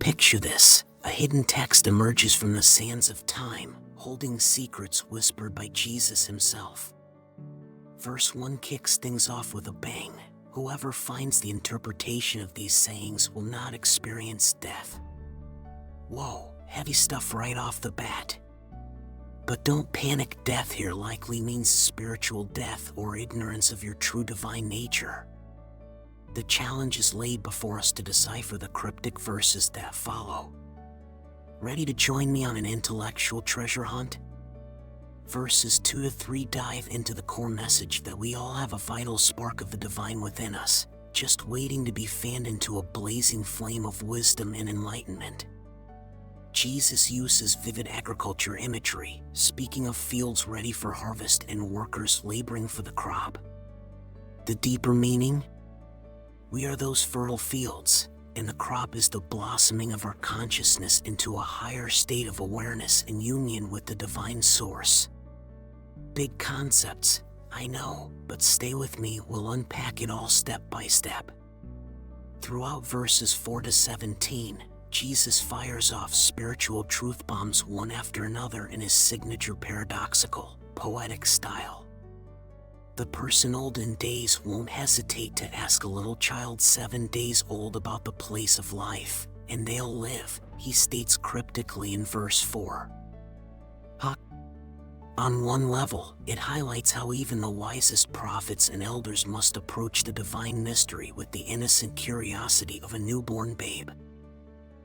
Picture this. A hidden text emerges from the sands of time, holding secrets whispered by Jesus himself. Verse 1 kicks things off with a bang. Whoever finds the interpretation of these sayings will not experience death. Whoa, heavy stuff right off the bat. But don't panic, death here likely means spiritual death or ignorance of your true divine nature. The challenge is laid before us to decipher the cryptic verses that follow. Ready to join me on an intellectual treasure hunt? Verses 2 to 3 dive into the core message that we all have a vital spark of the divine within us, just waiting to be fanned into a blazing flame of wisdom and enlightenment. Jesus uses vivid agriculture imagery, speaking of fields ready for harvest and workers laboring for the crop. The deeper meaning? We are those fertile fields, and the crop is the blossoming of our consciousness into a higher state of awareness and union with the divine source. Big concepts, I know, but stay with me, we'll unpack it all step by step. Throughout verses 4 to 17, Jesus fires off spiritual truth bombs one after another in his signature paradoxical, poetic style. The person old in days won't hesitate to ask a little child 7 days old about the place of life, and they'll live, he states cryptically in verse 4. On one level, it highlights how even the wisest prophets and elders must approach the divine mystery with the innocent curiosity of a newborn babe.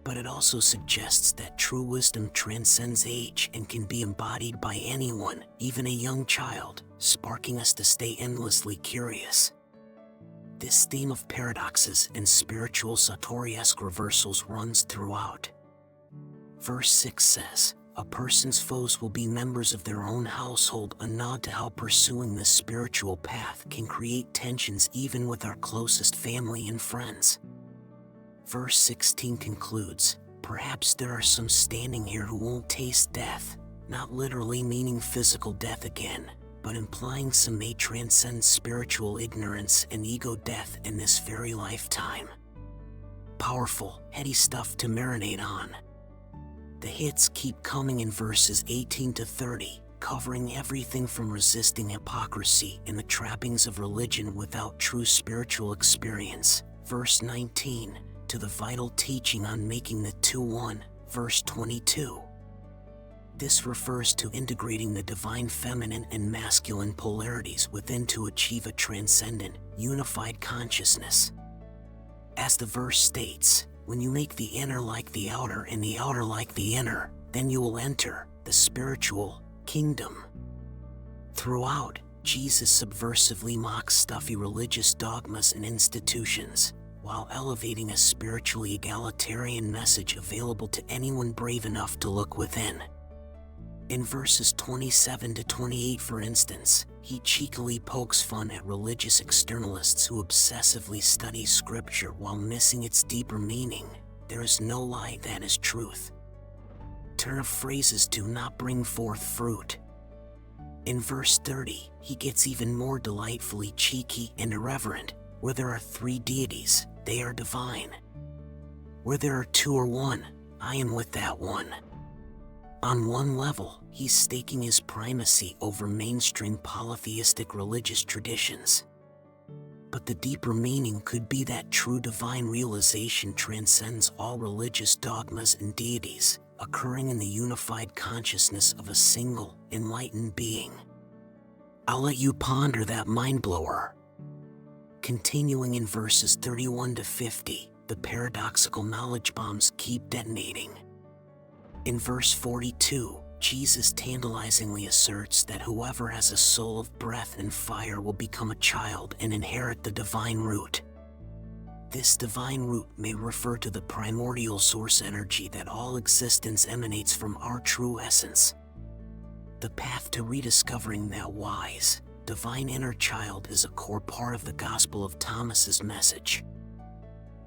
But it also suggests that true wisdom transcends age and can be embodied by anyone, even a young child, sparking us to stay endlessly curious. This theme of paradoxes and spiritual Satori-esque reversals runs throughout. Verse 6 says, "A person's foes will be members of their own household," a nod to how pursuing this spiritual path can create tensions even with our closest family and friends. Verse 16 concludes, "Perhaps there are some standing here who won't taste death," not literally meaning physical death again, but implying some may transcend spiritual ignorance and ego death in this very lifetime. Powerful, heady stuff to marinate on. The hits keep coming in verses 18 to 30, covering everything from resisting hypocrisy and the trappings of religion without true spiritual experience, verse 19, to the vital teaching on making the two one, verse 22. This refers to integrating the divine feminine and masculine polarities within to achieve a transcendent, unified consciousness. As the verse states, when you make the inner like the outer and the outer like the inner, then you will enter the spiritual kingdom. Throughout, Jesus subversively mocks stuffy religious dogmas and institutions, while elevating a spiritually egalitarian message available to anyone brave enough to look within. In verses 27 to 28, for instance, he cheekily pokes fun at religious externalists who obsessively study scripture while missing its deeper meaning. There is no lie that is truth. Turn of phrases do not bring forth fruit. In verse 30, he gets even more delightfully cheeky and irreverent. Where there are 3 deities, they are divine. Where there are 2 or 1, I am with that one. On one level, he's staking his primacy over mainstream polytheistic religious traditions. But the deeper meaning could be that true divine realization transcends all religious dogmas and deities, occurring in the unified consciousness of a single, enlightened being. I'll let you ponder that mind-blower. Continuing in verses 31 to 50, the paradoxical knowledge bombs keep detonating. In verse 42, Jesus tantalizingly asserts that whoever has a soul of breath and fire will become a child and inherit the divine root. This divine root may refer to the primordial source energy that all existence emanates from, our true essence. The path to rediscovering that wise, divine inner child is a core part of the Gospel of Thomas's message.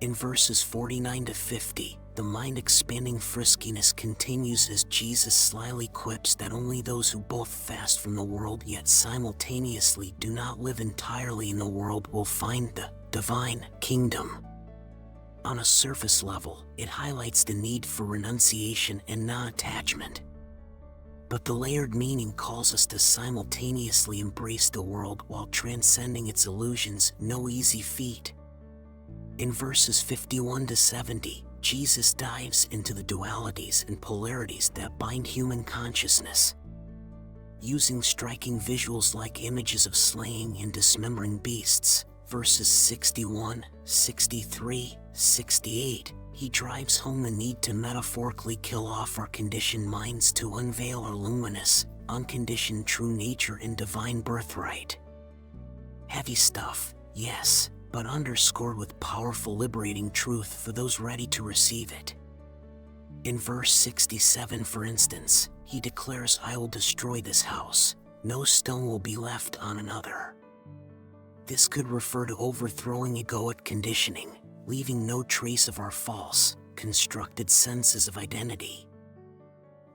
In verses 49 to 50, the mind-expanding friskiness continues as Jesus slyly quips that only those who both fast from the world yet simultaneously do not live entirely in the world will find the divine kingdom. On a surface level, it highlights the need for renunciation and non-attachment. But the layered meaning calls us to simultaneously embrace the world while transcending its illusions, no easy feat. In verses 51 to 70, Jesus dives into the dualities and polarities that bind human consciousness. Using striking visuals like images of slaying and dismembering beasts, verses 61, 63, 68, he drives home the need to metaphorically kill off our conditioned minds to unveil our luminous, unconditioned true nature and divine birthright. Heavy stuff, yes, but underscored with powerful liberating truth for those ready to receive it. In verse 67, for instance, he declares, "I will destroy this house. No stone will be left on another." This could refer to overthrowing egoic conditioning, leaving no trace of our false, constructed senses of identity.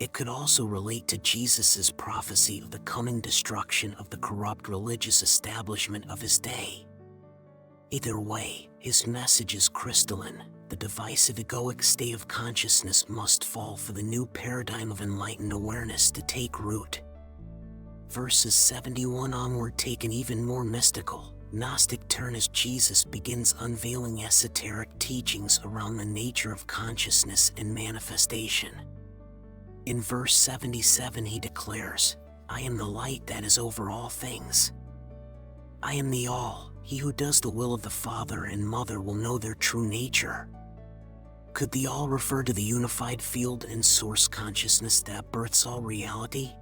It could also relate to Jesus' prophecy of the coming destruction of the corrupt religious establishment of his day. Either way, his message is crystalline. The divisive egoic state of consciousness must fall for the new paradigm of enlightened awareness to take root. Verses 71 onward take an even more mystical, Gnostic turn as Jesus begins unveiling esoteric teachings around the nature of consciousness and manifestation. In verse 77 he declares, "I am the light that is over all things. I am the all. He who does the will of the Father and Mother will know their true nature." Could the all refer to the unified field and source consciousness that births all reality?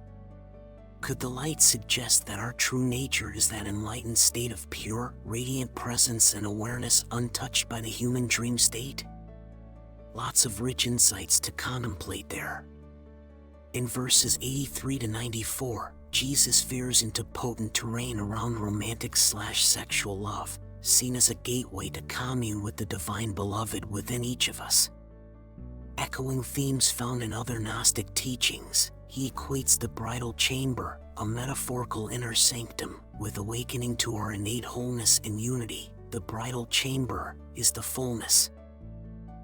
Could the light suggest that our true nature is that enlightened state of pure, radiant presence and awareness untouched by the human dream state? Lots of rich insights to contemplate there. In verses 83 to 94, Jesus veers into potent terrain around romantic/sexual love, seen as a gateway to commune with the divine beloved within each of us. Echoing themes found in other Gnostic teachings, he equates the bridal chamber, a metaphorical inner sanctum, with awakening to our innate wholeness and unity. The bridal chamber is the fullness.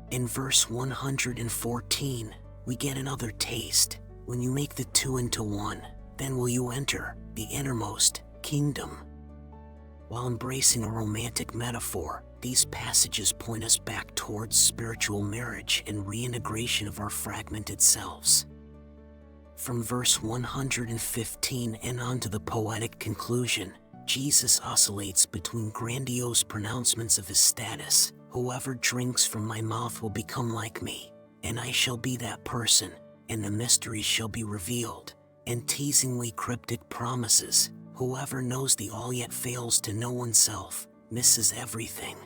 In verse 114, we get another taste. "When you make the two into one, then will you enter the innermost kingdom." While embracing a romantic metaphor, these passages point us back towards spiritual marriage and reintegration of our fragmented selves. From verse 115 and on to the poetic conclusion, Jesus oscillates between grandiose pronouncements of his status, "Whoever drinks from my mouth will become like me, and I shall be that person, and the mysteries shall be revealed," and teasingly cryptic promises, "Whoever knows the all yet fails to know oneself, misses everything."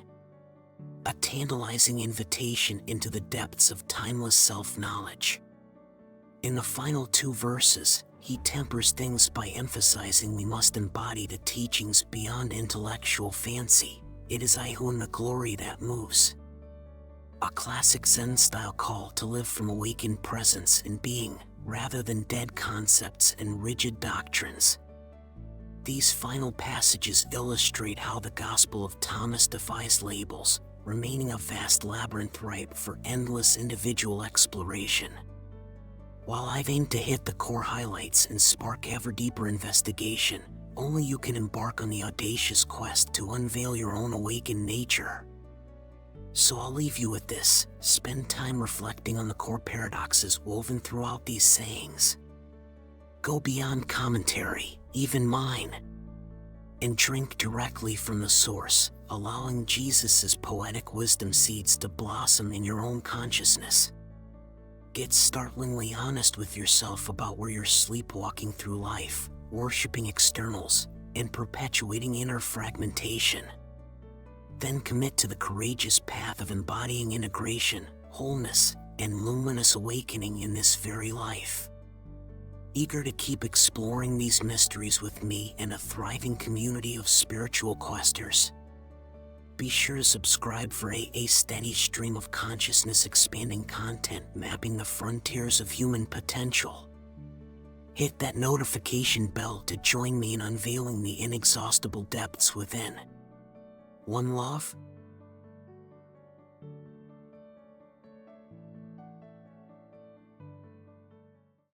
A tantalizing invitation into the depths of timeless self-knowledge. In the final two verses, he tempers things by emphasizing we must embody the teachings beyond intellectual fancy. "It is I who am the glory that moves." A classic Zen-style call to live from awakened presence and being, rather than dead concepts and rigid doctrines. These final passages illustrate how the Gospel of Thomas defies labels, remaining a vast labyrinth ripe for endless individual exploration. While I've aimed to hit the core highlights and spark ever deeper investigation, only you can embark on the audacious quest to unveil your own awakened nature. So I'll leave you with this: spend time reflecting on the core paradoxes woven throughout these sayings. Go beyond commentary, even mine, and drink directly from the source, allowing Jesus' poetic wisdom seeds to blossom in your own consciousness. Get startlingly honest with yourself about where you're sleepwalking through life, worshiping externals, and perpetuating inner fragmentation. Then commit to the courageous path of embodying integration, wholeness, and luminous awakening in this very life. Eager to keep exploring these mysteries with me and a thriving community of spiritual questers? Be sure to subscribe for a steady stream of consciousness expanding content mapping the frontiers of human potential. Hit that notification bell to join me in unveiling the inexhaustible depths within. One love.